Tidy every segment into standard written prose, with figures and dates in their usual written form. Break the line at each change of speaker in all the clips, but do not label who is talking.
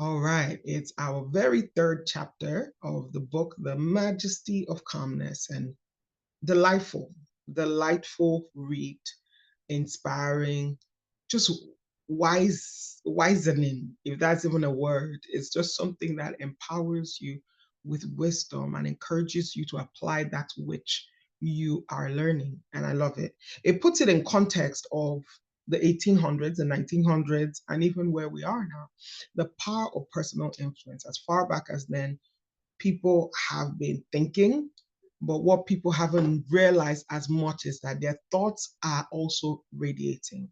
All right, it's our very third chapter of the book, The Majesty of Calmness, and delightful read, inspiring, just wisening, if that's even a word. It's just something that empowers you with wisdom and encourages you to apply that which you are learning. And I love it. It puts it in context of the 1800s and 1900s, and even where we are now. The power of personal influence. As far back as then, people have been thinking, but what people haven't realized as much is that their thoughts are also radiating.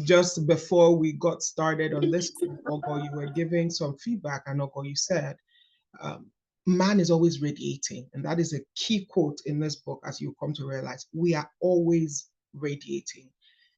Just before we got started on this, Ogo, you were giving some feedback, and Ogo, you said, um, man is always radiating. And that is a key quote in this book, as you come to realize. We are always radiating.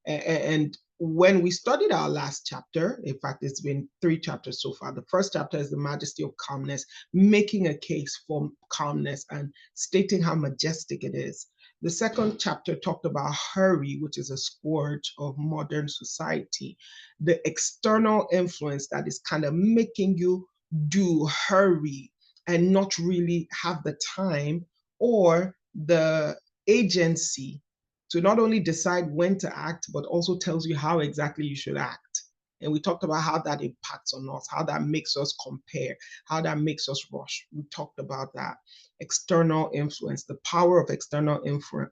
And when we studied our last chapter, in fact, it's been 3 chapters so far. The first chapter is the Majesty of Calmness, making a case for calmness and stating how majestic it is. The second chapter talked about hurry, which is a scourge of modern society, the external influence that is kind of making you do hurry and not really have the time or the agency to not only decide when to act, but also tells you how exactly you should act. And we talked about how that impacts on us, how that makes us compare, how that makes us rush. We talked about that. External influence, the power of external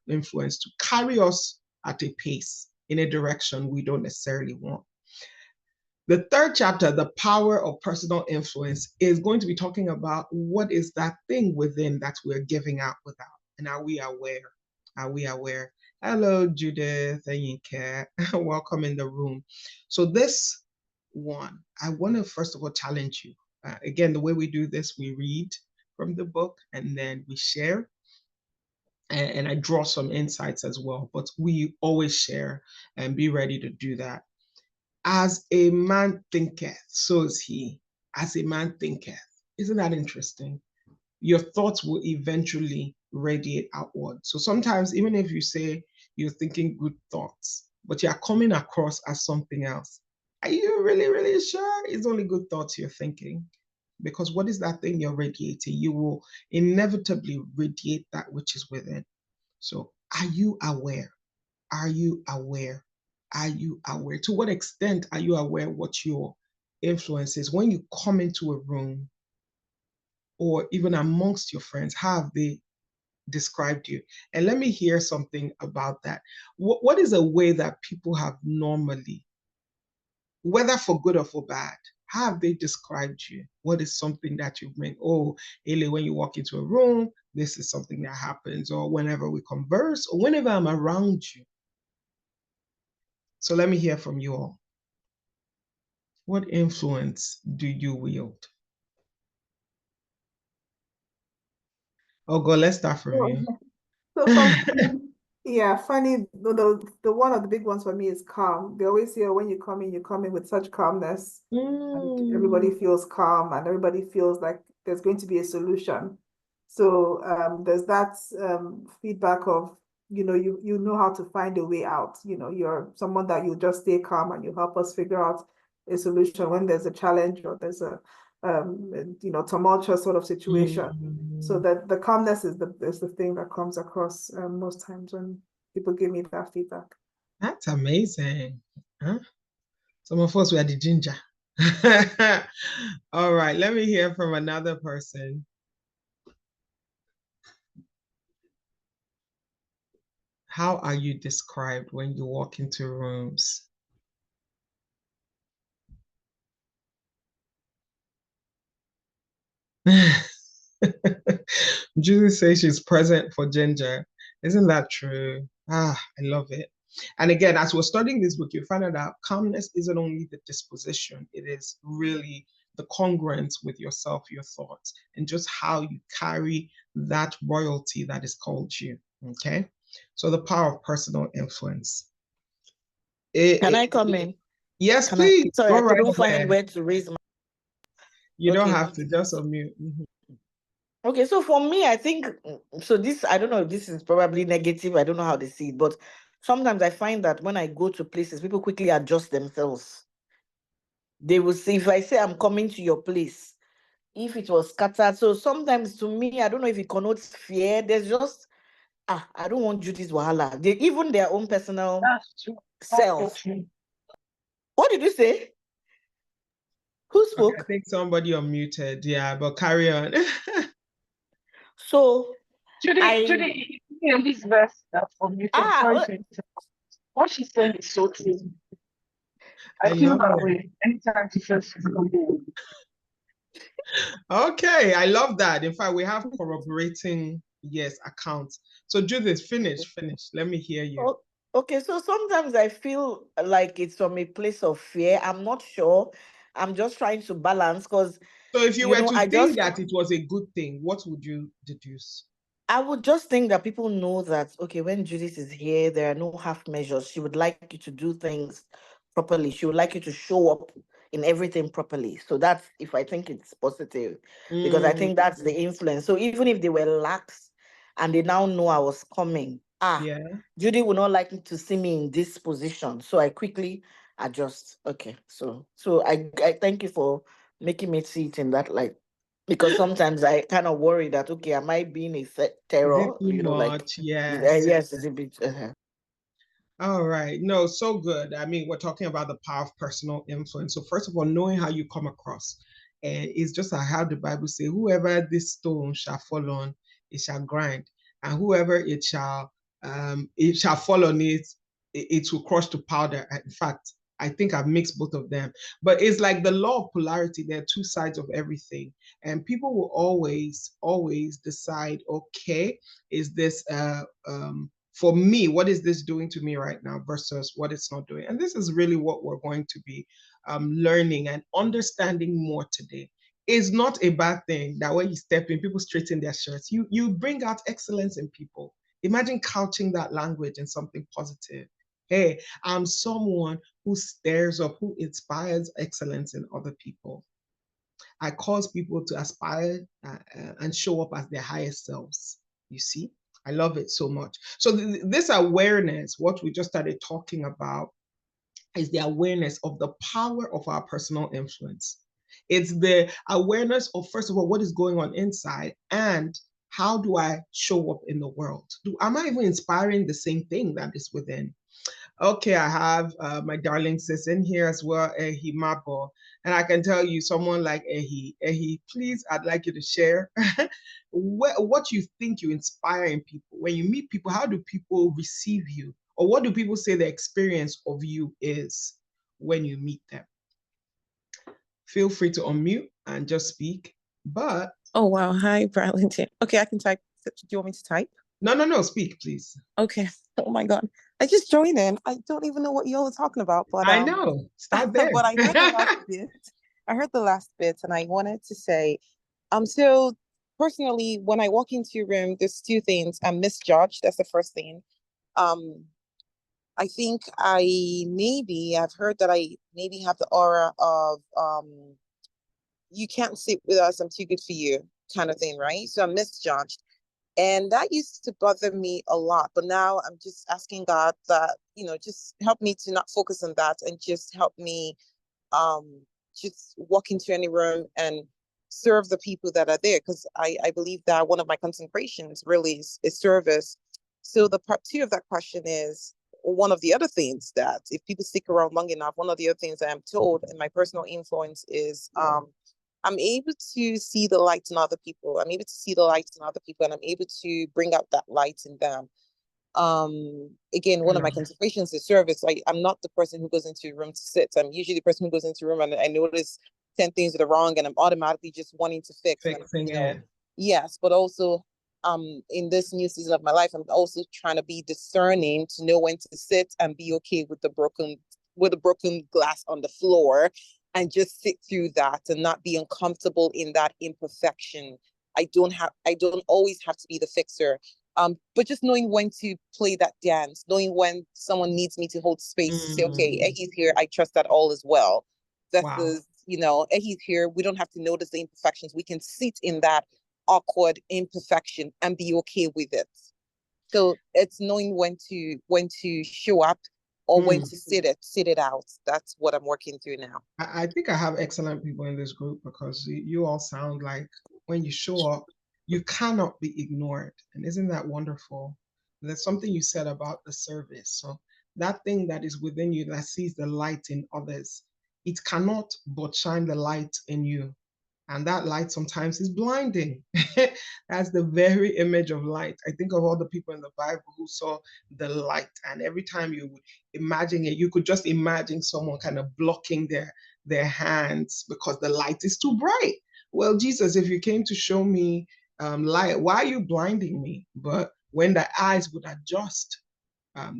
influence to carry us at a pace in a direction we don't necessarily want. The third chapter, the power of personal influence, is going to be talking about what is that thing within that we're giving out without. And are we aware? Are we aware? Hello, Judith and Yinke. Welcome in the room. So this one, I want to first of all challenge you. Again, the way we do this, we read from the book and then we share. And I draw some insights as well, but we always share and be ready to do that. As a man thinketh, so is he. As a man thinketh. Isn't that interesting? Your thoughts will eventually radiate outward. So sometimes, even if you say you're thinking good thoughts, but you're coming across as something else, are you really, really sure it's only good thoughts you're thinking? Because what is that thing you're radiating? You will inevitably radiate that which is within. So are you aware? Are you aware? Are you aware? To what extent are you aware what your influence is? When you come into a room or even amongst your friends, how have they described you? And let me hear something about that. What is a way that people have normally, whether for good or for bad, how have they described you? What is something that you've made? Oh, Ele, when you walk into a room, this is something that happens, or whenever we converse, or whenever I'm around you. So let me hear from you all. What influence do you wield? Oh, God, let's start from you.
So for me, yeah, funny. The one of the big ones for me is calm. They always say, when you come in with such calmness, and everybody feels calm, and everybody feels like there's going to be a solution. So there's that feedback of, you know how to find a way out. You're someone that you just stay calm and you help us figure out a solution when there's a challenge or there's a tumultuous sort of situation. So that the calmness is the thing that comes across most times when people give me that feedback.
That's amazing. Huh? Some of us were the ginger. All right, let me hear from another person. How are you described when you walk into rooms? Julie says she's present for ginger. Isn't that true? I love it. And again, as we're studying this book, you find out that calmness isn't only the disposition, it is really the congruence with yourself, your thoughts, and just how you carry that royalty that is called you. Okay. So the power of personal influence.
Can I come in?
Yes, please.
Sorry, I couldn't find where to raise my.
You don't have to, just unmute.
Okay, so for me, I think, so this, I don't know if this is probably negative, I don't know how they see it, but sometimes I find that when I go to places, people quickly adjust themselves. they will see, if I say I'm coming to your place, if it was scattered. So sometimes to me, I don't know if it connotes fear. There's just, I don't want Judy's wahala. They, even their own personal self. What did you say? Who spoke?
Okay, I think somebody unmuted. Yeah, but carry on.
So
Judy, in this verse that's unmuted, what she's saying is so true. I feel that way anytime she says she's coming.
Okay, I love that. In fact, we have corroborating, yes, accounts. So Judith, finish. Let me hear you.
Okay, so sometimes I feel like it's from a place of fear. I'm not sure. I'm just trying to balance, because
so if you were to think that it was a good thing, what would you deduce?
I would just think that people know that, okay, when Judith is here, there are no half measures. She would like you to do things properly. She would like you to show up in everything properly. So that's, if I think it's positive, because I think that's the influence. So even if they were lax and they now know I was coming, Judy would not like me to see me in this position. So I quickly adjust. Okay. So I thank you for making me see it in that light. Because sometimes I kind of worry that, okay, am I being a terror?
You know, like, yes,
it's a bit.
All right. No, so good. I mean, we're talking about the power of personal influence. So first of all, knowing how you come across, and it's just like how the Bible says, whoever this stone shall fall on, it shall grind, and whoever it shall fall on it will crush to powder. In fact, I think I've mixed both of them. But it's like the law of polarity. There are two sides of everything. And people will always decide, okay, is this for me, what is this doing to me right now versus what it's not doing? And this is really what we're going to be learning and understanding more today. It's not a bad thing that when you step in, people straighten their shirts. You bring out excellence in people. Imagine couching that language in something positive. Hey, I'm someone who stirs up, who inspires excellence in other people. I cause people to aspire and show up as their highest selves. You see, I love it so much. So this awareness, what we just started talking about, is the awareness of the power of our personal influence. It's the awareness of, first of all, what is going on inside, and how do I show up in the world? Am I even inspiring the same thing that is within? Okay, I have my darling sis in here as well, Ehi Mabo. And I can tell you, someone like Ehi, please, I'd like you to share what you think you inspire in people. When you meet people, how do people receive you? Or what do people say the experience of you is when you meet them? Feel free to unmute and just speak. But
oh wow, hi Burlington. Okay, I can type. Do you want me to type?
No, speak, please.
Okay. Oh my God. I just joined in. I don't even know what y'all are talking about, but
I know. Start there.
But I heard the last bit. I heard the last bit, and I wanted to say, so personally, when I walk into your room, there's two things. I'm misjudged. That's the first thing. I think I've heard that I maybe have the aura of you can't sit with us, I'm too good for you kind of thing, right? So I'm misjudged. And that used to bother me a lot. But now I'm just asking God that, just help me to not focus on that, and just help me just walk into any room and serve the people that are there. Because I believe that one of my concentrations really is service. So the part two of that question is, one of the other things that if people stick around long enough, one of the other things I am told in my personal influence is I'm able to see the light in other people. I'm able to see the light in other people, and I'm able to bring out that light in them. Again, one of my concentrations is service. I'm not the person who goes into a room to sit. I'm usually the person who goes into a room and I notice 10 things that are wrong, and I'm automatically just wanting to fix.
Fixing it.
Yes, but also in this new season of my life, I'm also trying to be discerning to know when to sit and be okay with the broken glass on the floor, and just sit through that and not be uncomfortable in that imperfection. I don't always have to be the fixer. But just knowing when to play that dance, knowing when someone needs me to hold space to say, okay, Ehi's here, I trust that all is well. Ehi's here, we don't have to notice the imperfections. We can sit in that awkward imperfection and be okay with it. So it's knowing when to show up or when to sit it out. That's what I'm working through now.
I think I have excellent people in this group because you all sound like when you show up, you cannot be ignored. And isn't that wonderful? There's something you said about the service. So that thing that is within you that sees the light in others, it cannot but shine the light in you. And that light sometimes is blinding. That's the very image of light. I think of all the people in the Bible who saw the light, and every time you would imagine it, you could just imagine someone kind of blocking their hands because the light is too bright. Well, Jesus, if you came to show me light, why are you blinding me? But when the eyes would adjust,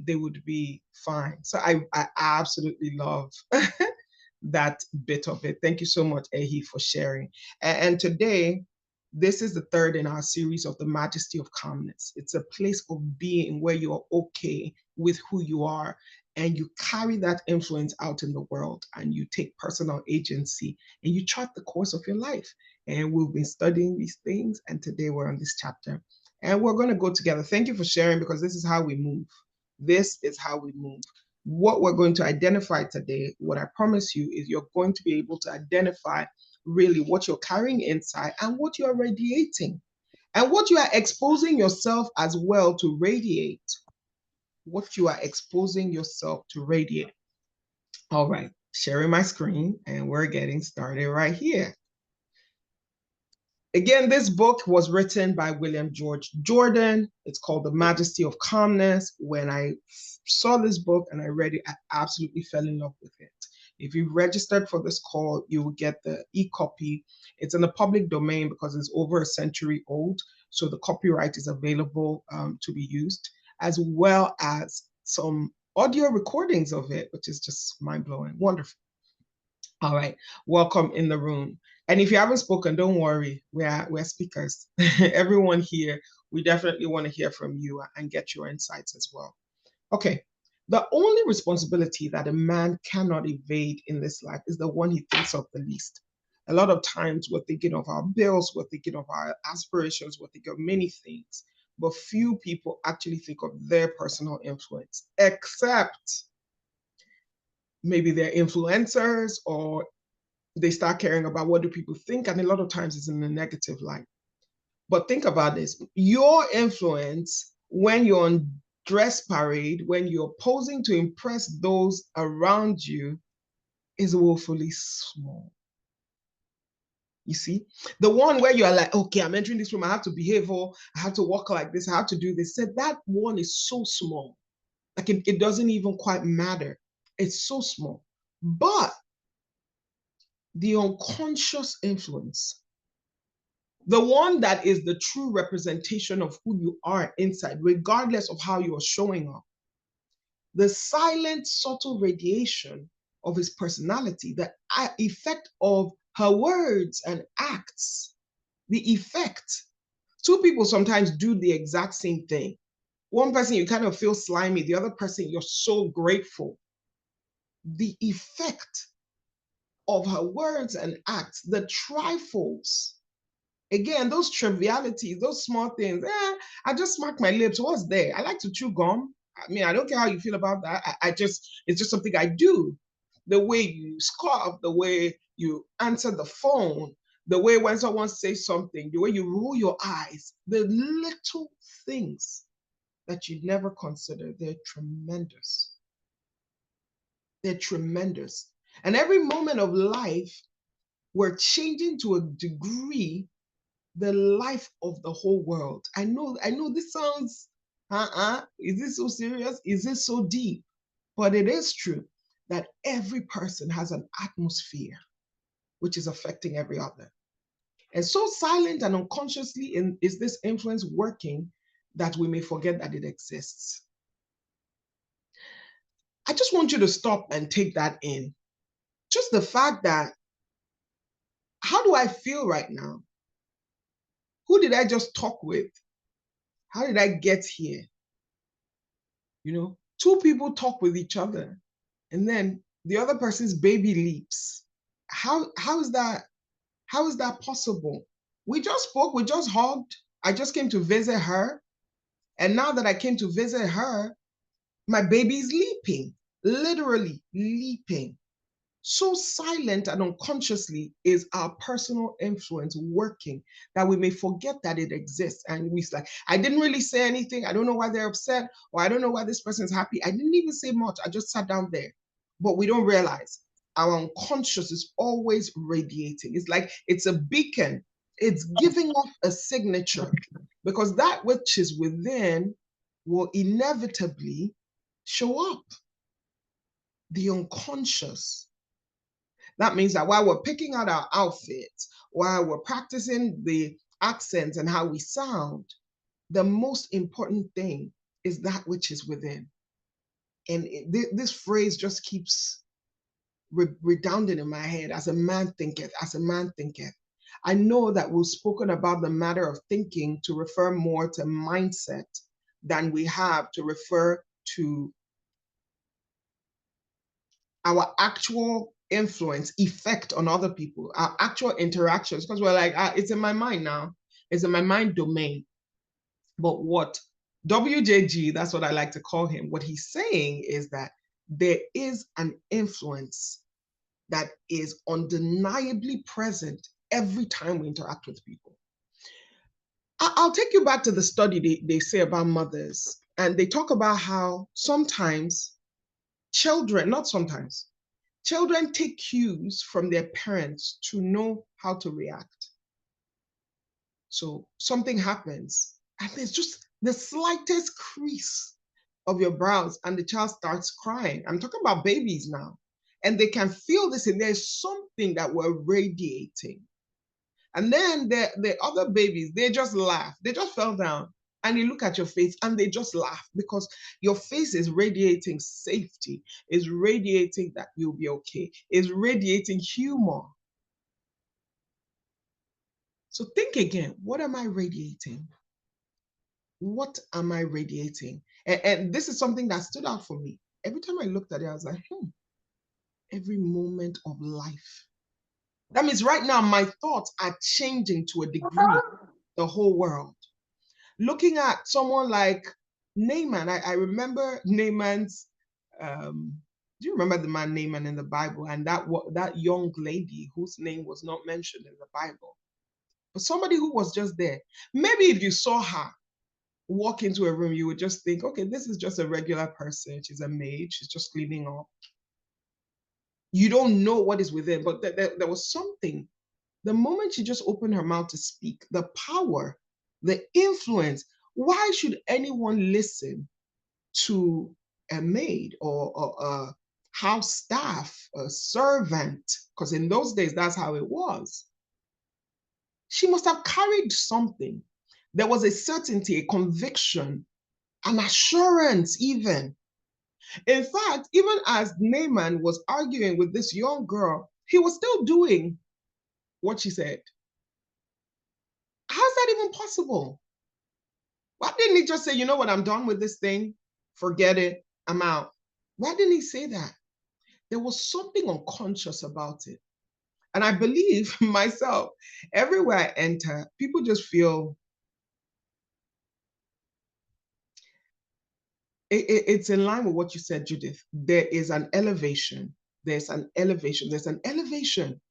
they would be fine. So I absolutely love that bit of it. Thank you so much, Ehi, for sharing. And today, this is the third in our series of the Majesty of Calmness. It's a place of being where you're okay with who you are and you carry that influence out in the world and you take personal agency and you chart the course of your life. And we've been studying these things, and today we're on this chapter. And we're going to go together. Thank you for sharing, because this is how we move. This is how we move. What we're going to identify today, what I promise you, is you're going to be able to identify really what you're carrying inside and what you're radiating and what you are exposing yourself as well to radiate. What you are exposing yourself to radiate. All right, sharing my screen, and we're getting started right here. Again, this book was written by William George Jordan. It's called The Majesty of Calmness. When I saw this book and I read it, I absolutely fell in love with it. If you registered for this call, you will get the e-copy. It's in the public domain because it's over a century old. So the copyright is available to be used, as well as some audio recordings of it, which is just mind-blowing. Wonderful. All right, welcome in the room. And if you haven't spoken, don't worry, we're speakers. Everyone here, we definitely want to hear from you and get your insights as well. Okay, the only responsibility that a man cannot evade in this life is the one he thinks of the least. A lot of times we're thinking of our bills, we're thinking of our aspirations, we're thinking of many things, but few people actually think of their personal influence, except maybe they're influencers or they start caring about what do people think, and a lot of times it's in a negative light. But think about this. Your influence when you're on dress parade, when you're posing to impress those around you, is woefully small. You see? The one where you're like, okay, I'm entering this room, I have to behave, or I have to walk like this, I have to do this. So that one is so small. Like it doesn't even quite matter. It's so small. But the unconscious influence, the one that is the true representation of who you are inside, regardless of how you're showing up, the silent, subtle radiation of his personality, the effect of her words and acts, the effect. Two people sometimes do the exact same thing. One person, you kind of feel slimy. The other person, you're so grateful. The effect of her words and acts, the trifles. Again, those trivialities, those small things. I just smack my lips. What's there? I like to chew gum. I mean, I don't care how you feel about that. It's just something I do. The way you scoff, the way you answer the phone, the way when someone says something, the way you roll your eyes, the little things that you never consider, they're tremendous. They're tremendous. And every moment of life, we're changing to a degree the life of the whole world. I know this sounds, is this so serious? Is this so deep? But it is true that every person has an atmosphere which is affecting every other. And so silent and unconsciously is this influence working that we may forget that it exists. I just want you to stop and take that in. Just the fact that, how do I feel right now? Who did I just talk with? How did I get here? You know, two people talk with each other and then the other person's baby leaps. How is that possible? We just spoke, we just hugged. I just came to visit her. And now that I came to visit her, my baby's leaping. literally leaping. So silent and unconsciously is our personal influence working that we may forget that it exists. And we like, I didn't really say anything. I don't know why they're upset, or I don't know why this person's happy. I didn't even say much. I just sat down there. But we don't realize our unconscious is always radiating. It's like it's a beacon. It's giving off a signature, because that which is within will inevitably show up. The unconscious. That means that while we're picking out our outfits, while we're practicing the accents and how we sound, the most important thing is that which is within. And this phrase just keeps redounding in my head: as a man thinketh, as a man thinketh. I know that we've spoken about the matter of thinking to refer more to mindset than we have to refer to our actual influence, effect on other people, our actual interactions, because we're like, it's in my mind now, it's in my mind domain. But what WJG, that's what I like to call him, what he's saying is that there is an influence that is undeniably present every time we interact with people. I'll take you back to the study they say about mothers, and they talk about how sometimes children, not sometimes, children take cues from their parents to know how to react. So something happens, and there's just the slightest crease of your brows, and the child starts crying. I'm talking about babies now. And they can feel this, and there's something that we're radiating. And then the other babies, they just laugh. They just fell down, and you look at your face and they just laugh, because your face is radiating safety, is radiating that you'll be okay, is radiating humor. So think again, what am I radiating? What am I radiating? And this is something that stood out for me. Every time I looked at it, I was like, every moment of life. That means right now my thoughts are changing to a degree, the whole world. Looking at someone like Naaman, I remember Naaman's, do you remember the man Naaman in the Bible? And that young lady whose name was not mentioned in the Bible, but somebody who was just there. Maybe if you saw her walk into a room, you would just think, okay, this is just a regular person. She's a maid. She's just cleaning up. You don't know what is within, but there was something. The moment she just opened her mouth to speak, the power, the influence. Why should anyone listen to a maid or a house staff, a servant? Because in those days, that's how it was. She must have carried something. There was a certainty, a conviction, an assurance even. In fact, even as Naaman was arguing with this young girl, he was still doing what she said. How's that even possible? Why didn't he just say, you know what, I'm done with this thing, forget it, I'm out? Why didn't he say that? There was something unconscious about it. And I believe myself, everywhere I enter, people just feel it's in line with what you said, Judith. There is an elevation. There's an elevation. There's an elevation.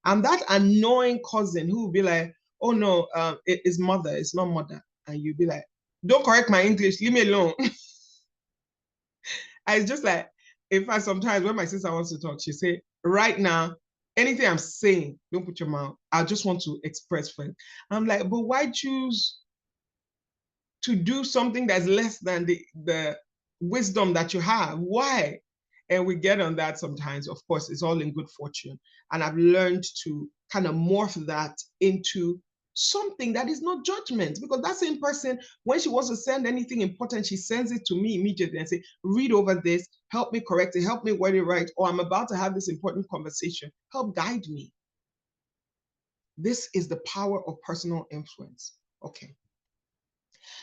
And that annoying cousin who will be like, oh no, it is mother, it's not mother. And you'll be like, don't correct my English, leave me alone. And it's just like, in fact, sometimes when my sister wants to talk, she say, right now, anything I'm saying, don't put your mouth. I just want to express friends. I'm like, but why choose to do something that's less than the wisdom that you have? Why? And we get on that sometimes. Of course, it's all in good fortune. And I've learned to kind of morph that into something that is not judgment, because that same person, when she wants to send anything important, she sends it to me immediately and say, read over this, help me correct it, help me word it right, or I'm about to have this important conversation, help guide me. This is the power of personal influence. Okay.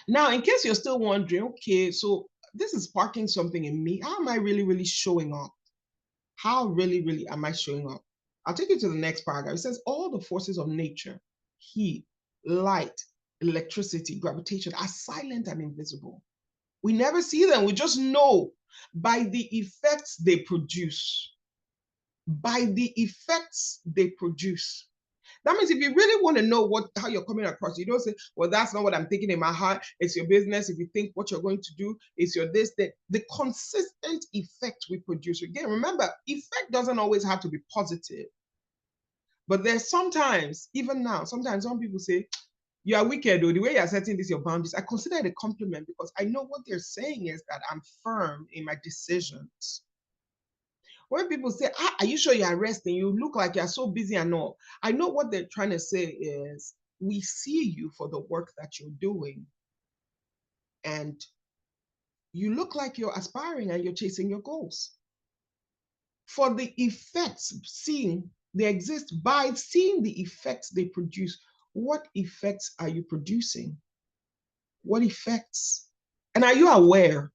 Now, in case you're still wondering, okay, so this is sparking something in me. How am I really, really showing up? How really, really am I showing up? I'll take you to the next paragraph. It says, all the forces of nature, heat, light, electricity, gravitation, are silent and invisible. We never see them. We just know By the effects they produce. By the effects they produce. That means if you really want to know how you're coming across, you don't say, well, that's not what I'm thinking in my heart. It's your business. If you think what you're going to do is your this, that. The consistent effect we produce. Again, remember, effect doesn't always have to be positive. But there's sometimes, even now, sometimes some people say, you are wicked, or the way you're setting this, your boundaries. I consider it a compliment because I know what they're saying is that I'm firm in my decisions. When people say, are you sure you're resting? You look like you're so busy and all. I know what they're trying to say is, we see you for the work that you're doing. And you look like you're aspiring and you're chasing your goals. For the effects, seeing they exist by seeing the effects they produce. What effects are you producing? What effects? And are you aware?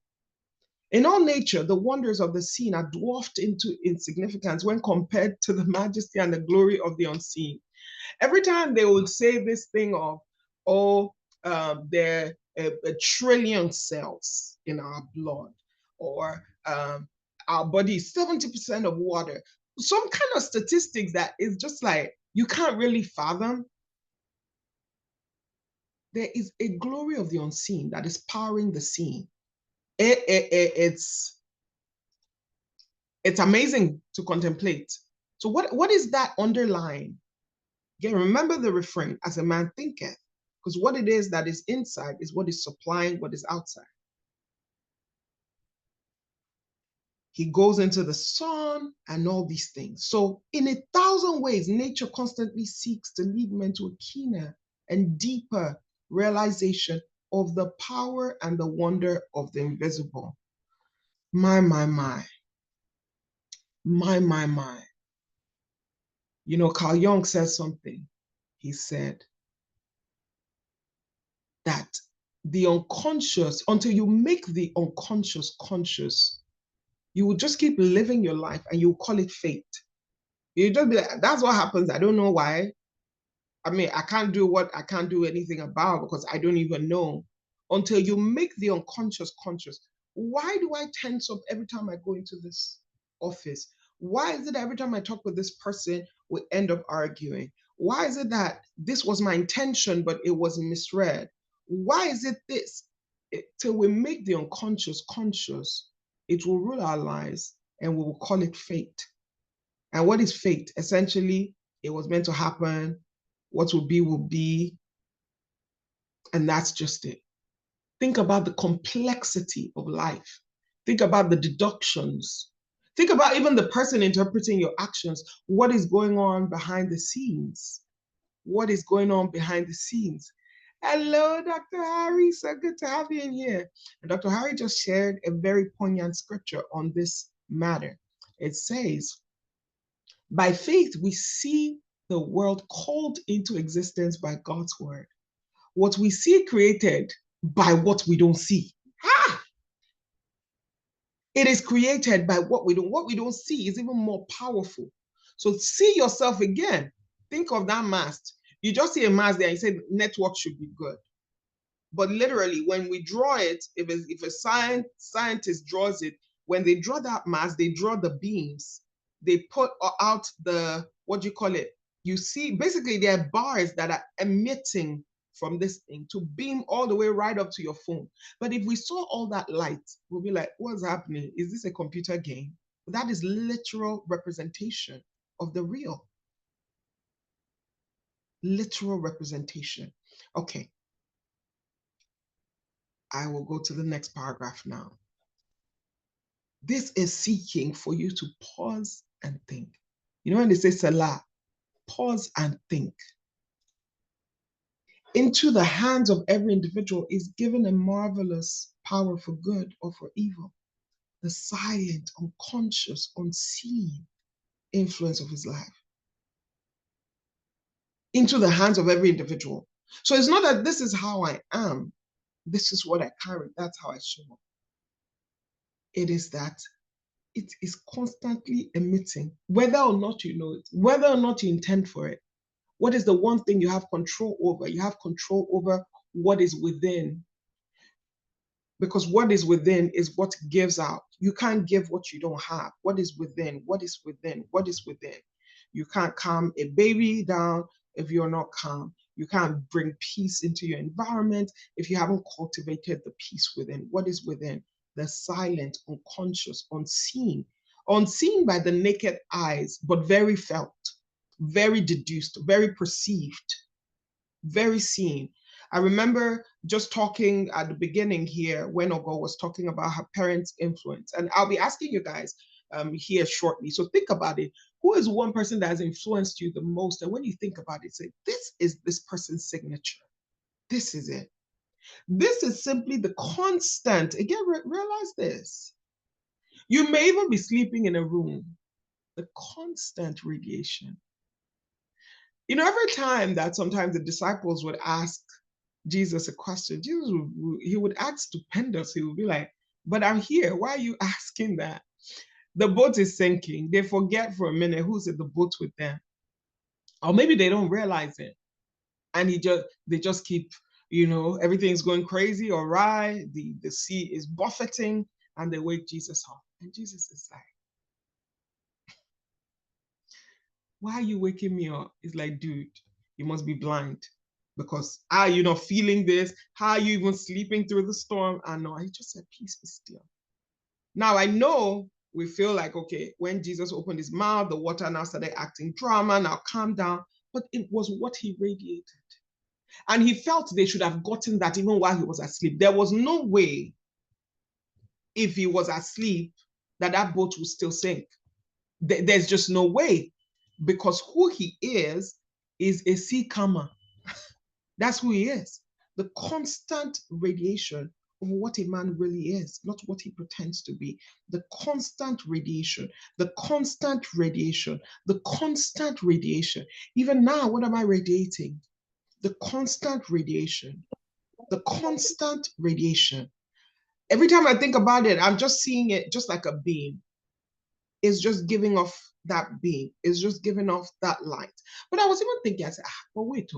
In all nature, the wonders of the seen are dwarfed into insignificance when compared to the majesty and the glory of the unseen. Every time they would say this thing of, there are a trillion cells in our blood, or our body is 70% of water. Some kind of statistics that is just like, you can't really fathom. There is a glory of the unseen that is powering the seen. It's amazing to contemplate. So what is that underlying? Again, remember the refrain, as a man thinketh, because what it is that is inside is what is supplying what is outside. He goes into the sun and all these things. So in 1,000 ways, nature constantly seeks to lead men to a keener and deeper realization of the power and the wonder of the invisible. My. You know, Carl Jung says something. He said that the unconscious, until you make the unconscious conscious, you will just keep living your life and you call it fate. You just be like, that's what happens. I don't know why. I mean, I can't do anything about because I don't even know. Until you make the unconscious conscious. Why do I tense up every time I go into this office? Why is it every time I talk with this person, we end up arguing? Why is it that this was my intention, but it was misread? Why is it this? Till we make the unconscious conscious, it will rule our lives and we will call it fate. And what is fate? Essentially, it was meant to happen. What will be, and that's just it. Think about the complexity of life. Think about the deductions. Think about even the person interpreting your actions. What is going on behind the scenes? What is going on behind the scenes? Hello, Dr. Harry. So good to have you in here. And Dr. Harry just shared a very poignant scripture on this matter. It says, by faith, we see the world called into existence by God's word. What we see created by what we don't see. It is created by what we don't see is even more powerful. So see yourself again. Think of that mast. You just see a mast there and you say network should be good. But literally, when we draw it, if a scientist draws it, when they draw that mast, they draw the beams. They put out the, what do you call it? You see, basically, there are bars that are emitting from this thing to beam all the way right up to your phone. But if we saw all that light, we'll be like, what's happening? Is this a computer game? That is literal representation of the real. Literal representation. Okay. I will go to the next paragraph now. This is seeking for you to pause and think. You know when they say Salah, pause and think. Into the hands of every individual is given a marvelous power for good or for evil. The silent, unconscious, unseen influence of his life. Into the hands of every individual. So it's not that this is how I am. This is what I carry. That's how I show up. It is that it is constantly emitting, whether or not you know it, whether or not you intend for it. What is the one thing you have control over? You have control over what is within. because what is within is what gives out. You can't give what you don't have. What is within? What is within? What is within? You can't calm a baby down if you're not calm. You can't bring peace into your environment if you haven't cultivated the peace within. What is within? The silent, unconscious, unseen by the naked eyes, but very felt, very deduced, very perceived, very seen. I remember just talking at the beginning here when Ogo was talking about her parents' influence. And I'll be asking you guys here shortly. So think about it. Who is one person that has influenced you the most? And when you think about it, say, this is this person's signature. This is it. This is simply the constant. Again, realize this. You may even be sleeping in a room, the constant radiation. You know, every time that sometimes the disciples would ask Jesus a question, he would act stupendous. He would be like, but I'm here. Why are you asking that? The boat is sinking. They forget for a minute who's in the boat with them. Or maybe they don't realize it. And they just keep, everything's going crazy, all right. The sea is buffeting, and they wake Jesus up. And Jesus is like, why are you waking me up? It's like, dude, you must be blind. Because are you not feeling this? How are you even sleeping through the storm? I know. He just said, peace, be still. Now I know we feel like, okay, when Jesus opened his mouth, the water now started acting drama, now calm down. But it was what he radiated. And he felt they should have gotten that even while he was asleep. There was no way, if he was asleep, that boat would still sink. There's just no way. Because who he is a sea calmer. That's who he is. The constant radiation of what a man really is, not what he pretends to be. The constant radiation, the constant radiation, the constant radiation. Even now, what am I radiating? The constant radiation, the constant radiation. Every time I think about it, I'm just seeing it just like a beam. It's just giving off that beam. It's just giving off that light. But I was even thinking, I said, but wait,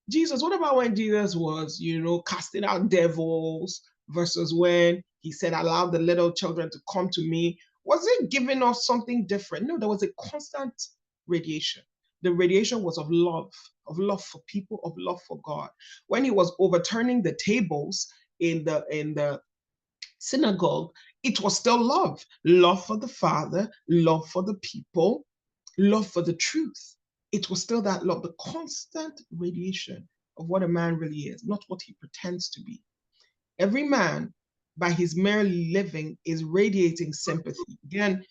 Jesus, what about when Jesus was, casting out devils versus when he said, allow the little children to come to me? Was it giving off something different? No, there was a constant radiation. The radiation was of love for people, of love for God. When he was overturning the tables in the synagogue, it was still love for the Father, love for the people, love for the truth. It was still that love, the constant radiation of what a man really is, not what he pretends to be. Every man, by his mere living, is radiating sympathy. Again,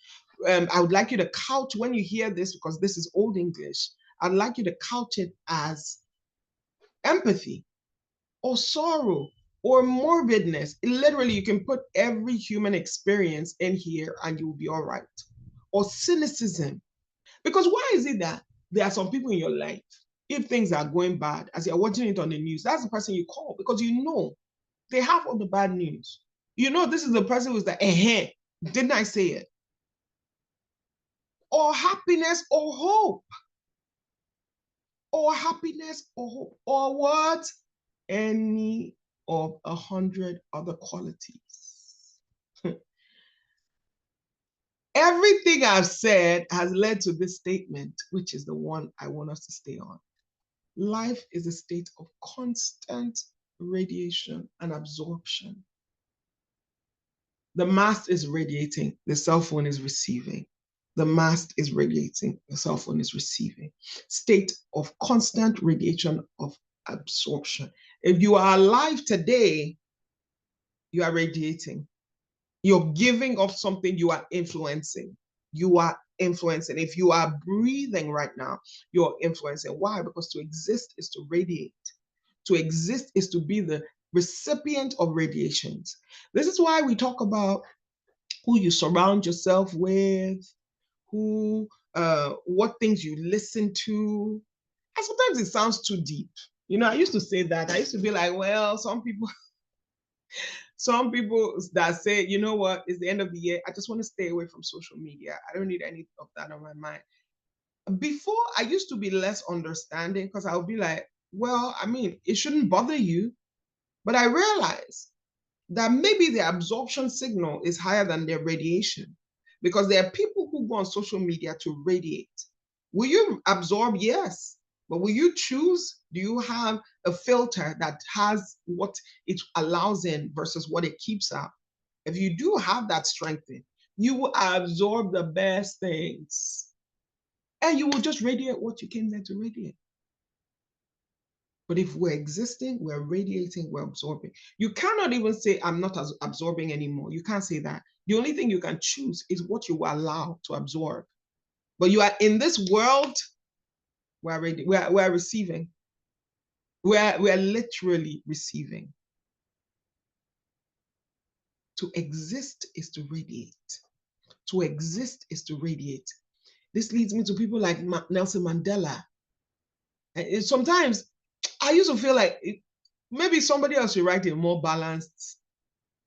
I would like you to couch, when you hear this, because this is old English, I'd like you to couch it as empathy or sorrow or morbidness. Literally, you can put every human experience in here and you'll be all right. Or cynicism. Because why is it that there are some people in your life, if things are going bad, as you're watching it on the news, that's the person you call because they have all the bad news. This is the person who's like, didn't I say it? Or happiness or hope. Or happiness or hope. Or what? Any of 100 other qualities. Everything I've said has led to this statement, which is the one I want us to stay on. Life is a state of constant radiation and absorption. The mast is radiating, the cell phone is receiving. The mast is radiating, the cell phone is receiving. State of constant radiation of absorption. If you are alive today, you are radiating. You're giving off something, you are influencing. You are influencing. If you are breathing right now, you're influencing. Why? Because to exist is to radiate. To exist is to be the recipient of radiations. This is why we talk about who you surround yourself with, what things you listen to. And sometimes it sounds too deep. I used to say that. I used to be like, well, some people that say, you know what, it's the end of the year. I just want to stay away from social media. I don't need any of that on my mind. Before, I used to be less understanding because I would be like, well, it shouldn't bother you. But I realized that maybe their absorption signal is higher than their radiation, because there are people who go on social media to radiate. Will you absorb? Yes. But will you choose? Do you have a filter that has what it allows in versus what it keeps out? If you do have that strength in, you will absorb the best things. And you will just radiate what you came there to radiate. But if we're existing, we're radiating, we're absorbing. You cannot even say, I'm not absorbing anymore. You can't say that. The only thing you can choose is what you will allow to absorb. But you are in this world, we're receiving. We're literally receiving. To exist is to radiate. To exist is to radiate. This leads me to people like Nelson Mandela. And sometimes I used to feel like maybe somebody else should write a more balanced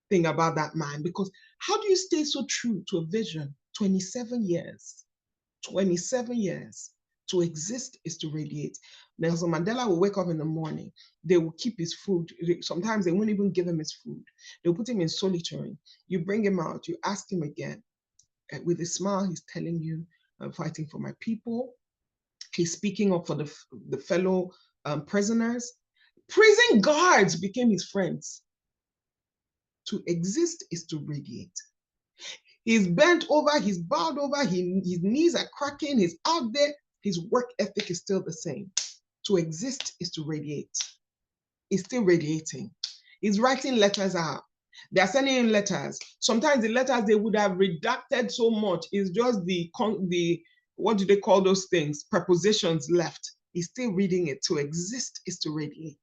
thing about that man, because how do you stay so true to a vision? 27 years. 27 years. To exist is to radiate. Nelson Mandela will wake up in the morning. They will keep his food. Sometimes they won't even give him his food. They'll put him in solitary. You bring him out. You ask him again. With a smile, he's telling you, I'm fighting for my people. He's speaking up for the fellow prisoners. Prison guards became his friends. To exist is to radiate. He's bent over, he's bowed over, his knees are cracking, he's out there. His work ethic is still the same. To exist is to radiate. He's still radiating. He's writing letters out. They're sending him letters. Sometimes the letters they would have redacted so much is just the what do they call those things? Prepositions left. He's still reading it. To exist is to radiate.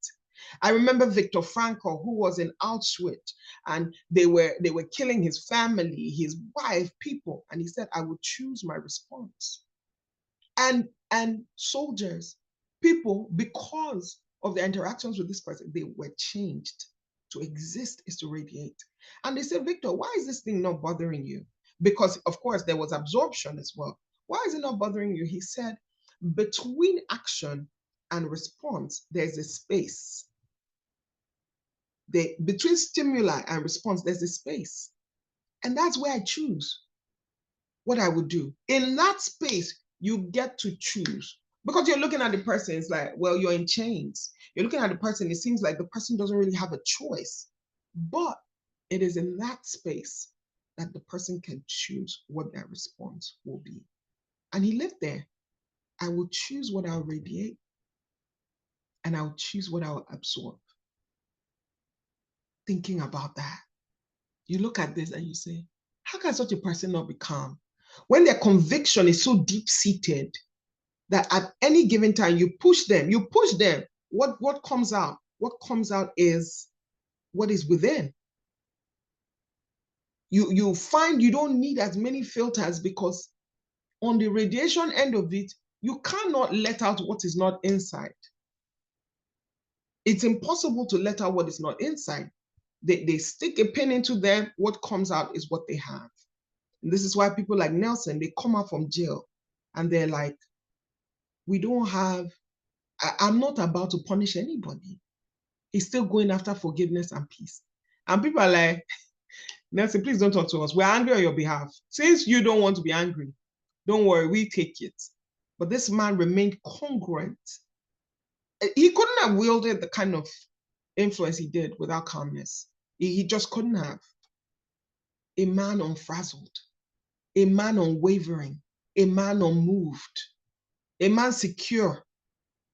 I remember Viktor Frankl, who was in Auschwitz, and they were killing his family, his wife, people, and he said, "I would choose my response." And soldiers, people, because of their interactions with this person, they were changed. To exist is to radiate. And they said, "Victor, why is this thing not bothering you?" Because, of course, there was absorption as well. "Why is it not bothering you?" He said, "Between action and response, there's a space. Between stimuli and response, there's a space. And that's where I choose what I would do. In that space, you get to choose." Because you're looking at the person, it's like, well, you're in chains. You're looking at the person, it seems like the person doesn't really have a choice. But it is in that space that the person can choose what their response will be. And he lived there. I will choose what I'll radiate, and I'll choose what I'll absorb. Thinking about that, you look at this and you say, how can such a person not be calm? When their conviction is so deep-seated that at any given time you push them, what comes out? What comes out is what is within. You find you don't need as many filters, because on the radiation end of it, you cannot let out what is not inside. It's impossible to let out what is not inside. They stick a pin into them, what comes out is what they have. And this is why people like Nelson, they come out from jail and they're like, we don't have, I'm not about to punish anybody. He's still going after forgiveness and peace. And people are like, Nelson, please don't talk to us. We're angry on your behalf. Since you don't want to be angry, don't worry, we take it. But this man remained congruent. He couldn't have wielded the kind of influence he did without calmness. He just couldn't have. A man unfrazzled, a man unwavering, a man unmoved, a man secure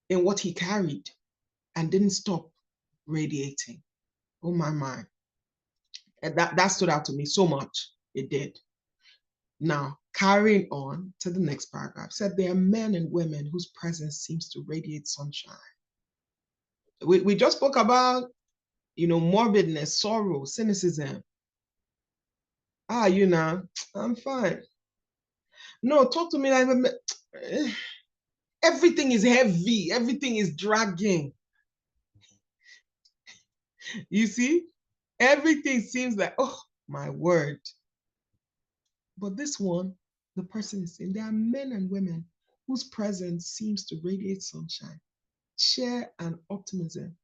in what he carried and didn't stop radiating. Oh my. And that stood out to me so much. It did. Now, carrying on to the next paragraph, said there are men and women whose presence seems to radiate sunshine. We just spoke about, morbidness, sorrow, cynicism. I'm fine. No, talk to me like everything is heavy, everything is dragging. You see, everything seems like, oh my word. But this one, the person is saying there are men and women whose presence seems to radiate sunshine, cheer, and optimism.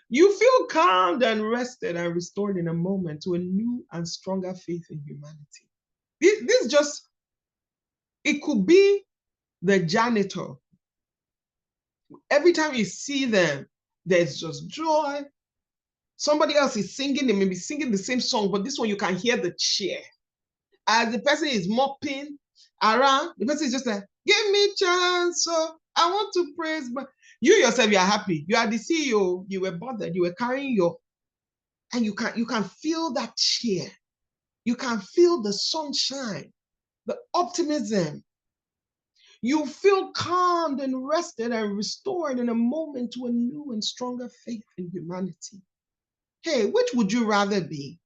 You feel calmed and rested and restored in a moment to a new and stronger faith in humanity. This just, it could be the janitor. Every time you see them, there's just joy. Somebody else is singing, they may be singing the same song, but this one you can hear the cheer. As the person is mopping around, the person is just like, give me chance, so I want to praise. But you yourself, you are happy. You are the CEO, you were bothered, you were carrying your, and you can feel that cheer. You can feel the sunshine, the optimism. You feel calmed and rested and restored in a moment to a new and stronger faith in humanity. Hey, which would you rather be?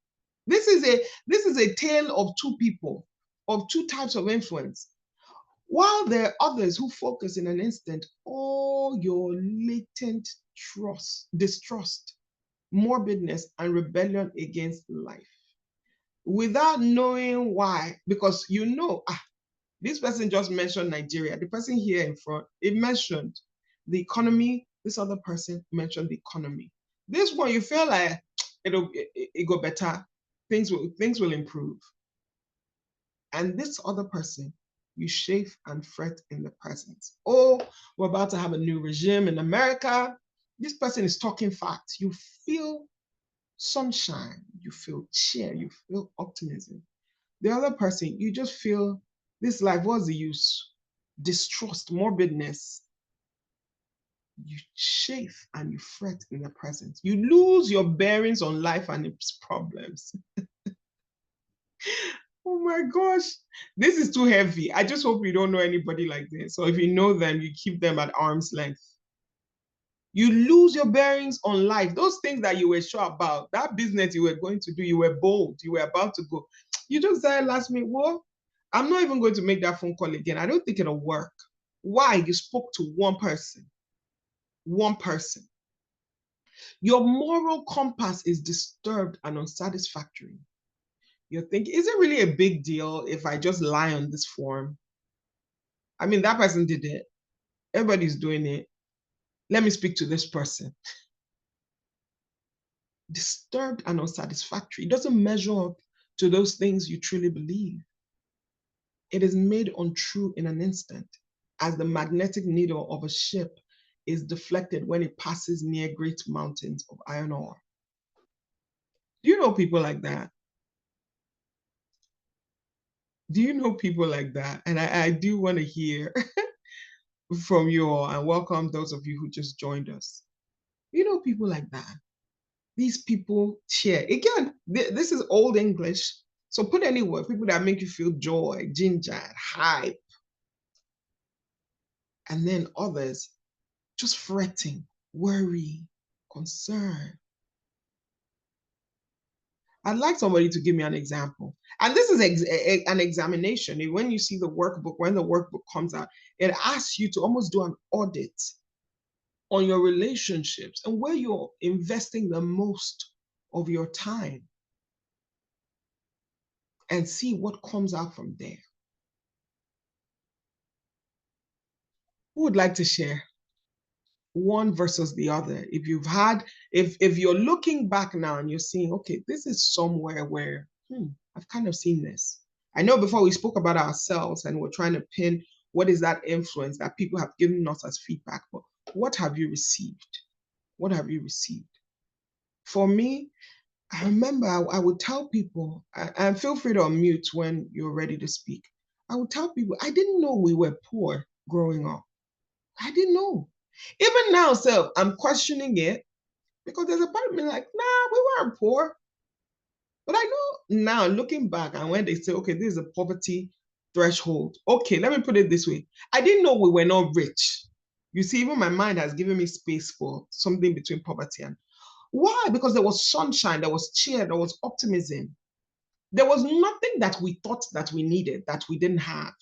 This is a tale of two people, of two types of influence. While there are others who focus in an instant all your latent distrust, morbidness, and rebellion against life, without knowing why, because you know, this person just mentioned Nigeria. The person here in front, it mentioned the economy. This other person mentioned the economy. This one, you feel like it go better. Things will improve. And this other person, you chafe and fret in the present. Oh, we're about to have a new regime in America. This person is talking facts. You feel sunshine. You feel cheer. You feel optimism. The other person, you just feel this life, what's the use? Distrust, morbidness. You chafe and you fret in the present. You lose your bearings on life and its problems. Oh my gosh, this is too heavy. I just hope you don't know anybody like this. So if you know them, you keep them at arm's length. You lose your bearings on life. Those things that you were sure about, that business you were going to do, you were bold, you were about to go. You just said last minute, well, I'm not even going to make that phone call again. I don't think it'll work. Why? You spoke to one person. One person. Your moral compass is disturbed and unsatisfactory. You're thinking, is it really a big deal if I just lie on this form? I mean, that person did it. Everybody's doing it. Let me speak to this person. Disturbed and unsatisfactory. It doesn't measure up to those things you truly believe. It is made untrue in an instant, as the magnetic needle of a ship is deflected when it passes near great mountains of iron ore. Do you know people like that? Do you know people like that? And I do want to hear from you all, and welcome those of you who just joined us. You know people like that. These people cheer. Again, this is old English. So put any word, people that make you feel joy, ginger, hype. And then others just fretting, worry, concern. I'd like somebody to give me an example. And this is an examination. When you see the workbook, when the workbook comes out, it asks you to almost do an audit on your relationships and where you're investing the most of your time, and see what comes out from there. Who would like to share? One versus the other. If you've had, if you're looking back now and you're seeing, okay, this is somewhere where I've kind of seen this. I know before we spoke about ourselves and we're trying to pin what is that influence that people have given us as feedback, but what have you received? What have you received? For me, I remember I would tell people, and feel free to unmute when you're ready to speak. I would tell people, I didn't know we were poor growing up. I didn't know. Even now, so I'm questioning it, because there's a part of me like, nah, we weren't poor. But I know now, looking back, and when they say, okay, this is a poverty threshold. Okay, let me put it this way. I didn't know we were not rich. You see, even my mind has given me space for something between poverty and why? Because there was sunshine, there was cheer, there was optimism. There was nothing that we thought that we needed that we didn't have.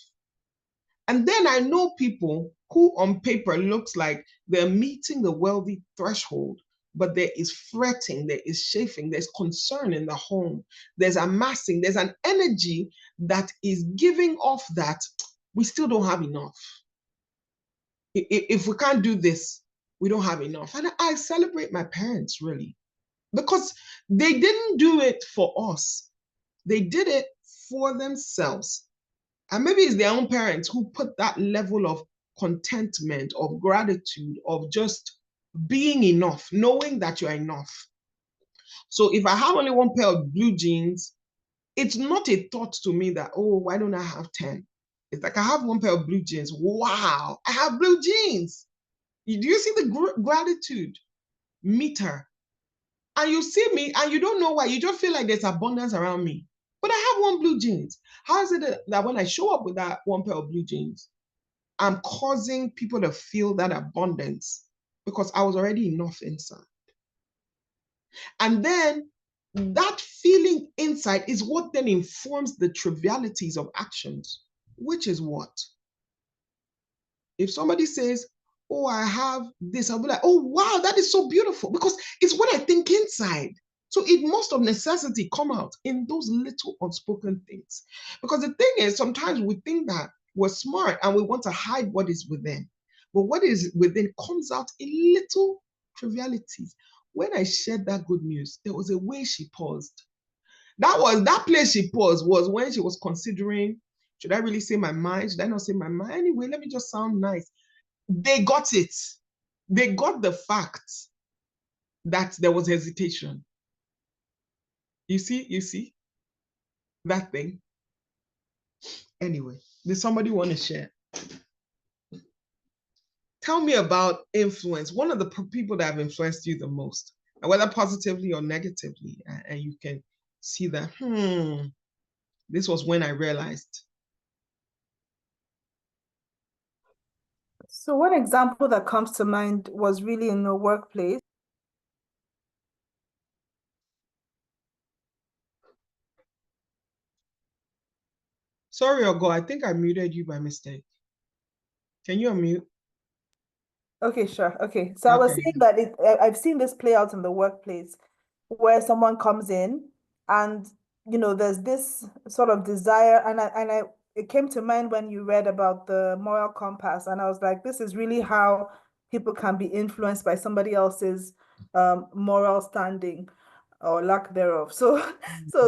And then I know people who on paper looks like they're meeting the wealthy threshold, but there is fretting, there is chafing, there's concern in the home, there's amassing, there's an energy that is giving off that we still don't have enough. If we can't do this, we don't have enough. And I celebrate my parents, really, because they didn't do it for us. They did it for themselves. And maybe it's their own parents who put that level of contentment, of gratitude, of just being enough, knowing that you're enough. So if I have only one pair of blue jeans, it's not a thought to me that, oh, why don't I have 10? It's like I have one pair of blue jeans. Wow, I have blue jeans. Do you see the gratitude meter? And you see me and you don't know why. You just feel like there's abundance around me. But I have one blue jeans. How is it that when I show up with that one pair of blue jeans, I'm causing people to feel that abundance because I was already enough inside? And then that feeling inside is what then informs the trivialities of actions, which is what? If somebody says, oh, I have this, I'll be like, oh, wow, that is so beautiful, because it's what I think inside. So it must of necessity come out in those little unspoken things. Because the thing is, sometimes we think that we're smart and we want to hide what is within. But what is within comes out in little trivialities. When I shared that good news, there was a way she paused. That place she paused was when she was considering, should I really say my mind? Should I not say my mind? Anyway, let me just sound nice. They got it. They got the fact that there was hesitation. You see that thing? Anyway, did somebody want to share? Tell me about influence. One of the people that have influenced you the most, whether positively or negatively, and you can see that, this was when I realized.
So one example that comes to mind was really in the workplace.
Sorry, Ogo, I think I muted you by mistake. Can you unmute?
Okay, sure. Okay. So I was saying that I've seen this play out in the workplace where someone comes in and, there's this sort of desire, and it came to mind when you read about the moral compass, and I was like, this is really how people can be influenced by somebody else's moral standing or lack thereof. So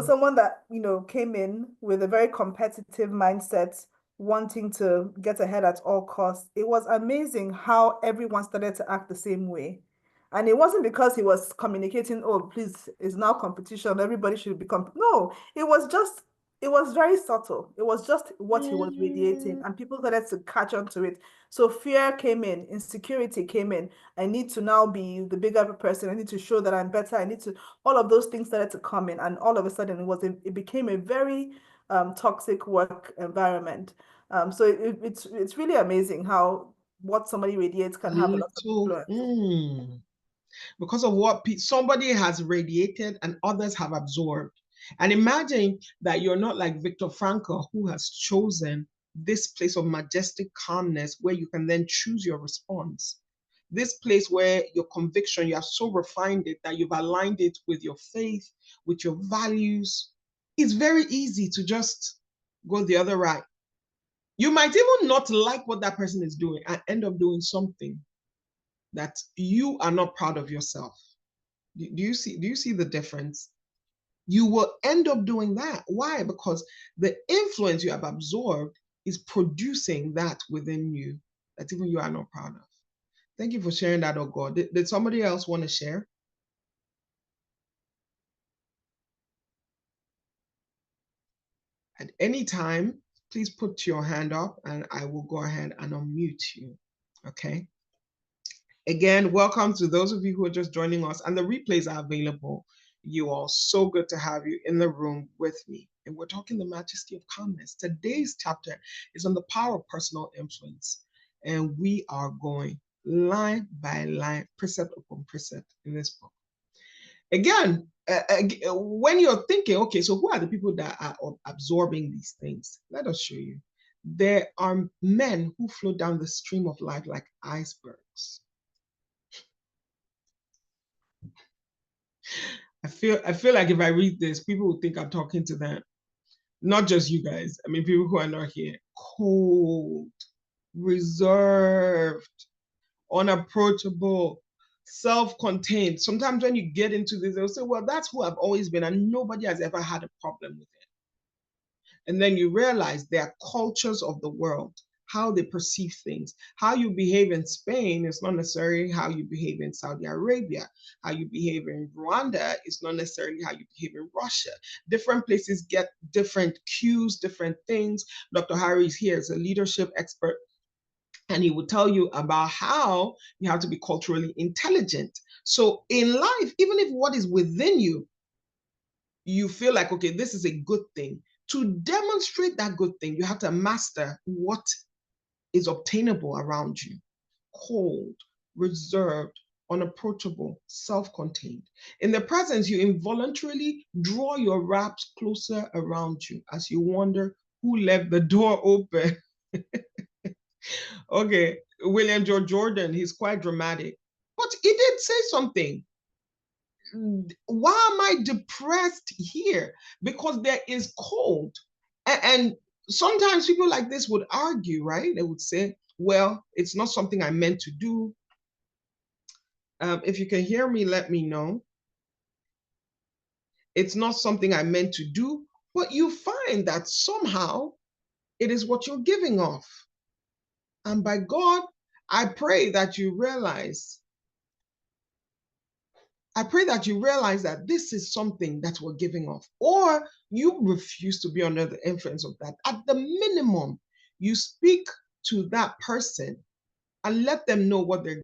someone that, came in with a very competitive mindset, wanting to get ahead at all costs, it was amazing how everyone started to act the same way. And it wasn't because he was communicating, oh, please, it's now competition, everybody should be no, it was very subtle. It was just what he was radiating, and people started to catch on to it. So fear came in, insecurity came in. I need to now be the bigger person. I need to show that I'm better. All of those things started to come in, and all of a sudden it became a very toxic work environment. So it's really amazing how what somebody radiates can have a lot of influence.
Because of what somebody has radiated and others have absorbed. And imagine that you're not like Viktor Frankl, who has chosen this place of majestic calmness where you can then choose your response. This place where your conviction, you have so refined it that you've aligned it with your faith, with your values. It's very easy to just go the other way. You might even not like what that person is doing and end up doing something that you are not proud of yourself. Do you see the difference? You will end up doing that. Why? Because the influence you have absorbed is producing that within you that even you are not proud of. Thank you for sharing that, oh God. Did somebody else want to share? At any time, please put your hand up and I will go ahead and unmute you. Okay. Again, welcome to those of you who are just joining us, and the replays are available. You all, so good to have you in the room with me. And we're talking the Majesty of Calmness. Today's chapter is on the power of personal influence. And we are going line by line, precept upon precept in this book. Again, when you're thinking, okay, so who are the people that are absorbing these things? Let us show you. There are men who flow down the stream of life like icebergs. I feel like if I read this, people will think I'm talking to them. Not just you guys. I mean, people who are not here. Cold, reserved, unapproachable, self-contained. Sometimes when you get into this, they'll say, well, that's who I've always been, and nobody has ever had a problem with it. And then you realize there are cultures of the world, how they perceive things. How you behave in Spain is not necessarily how you behave in Saudi Arabia. How you behave in Rwanda is not necessarily how you behave in Russia. Different places get different cues, different things. Dr. Harry is here as a leadership expert, and he will tell you about how you have to be culturally intelligent. So in life, even if what is within you, you feel like, okay, this is a good thing, to demonstrate that good thing, you have to master what is obtainable around you. Cold, reserved, unapproachable, self-contained. In the presence, you involuntarily draw your wraps closer around you as you wonder who left the door open. Okay, William George Jordan, he's quite dramatic, but he did say something. Why am I depressed here? Because there is cold. And sometimes people like this would argue, right? They would say, well, it's not something I meant to do. If you can hear me, let me know. It's not something I meant to do, but you find that somehow it is what you're giving off. And by God, I pray that you realize that this is something that we're giving off, or you refuse to be under the influence of that. At the minimum, you speak to that person and let them know what they're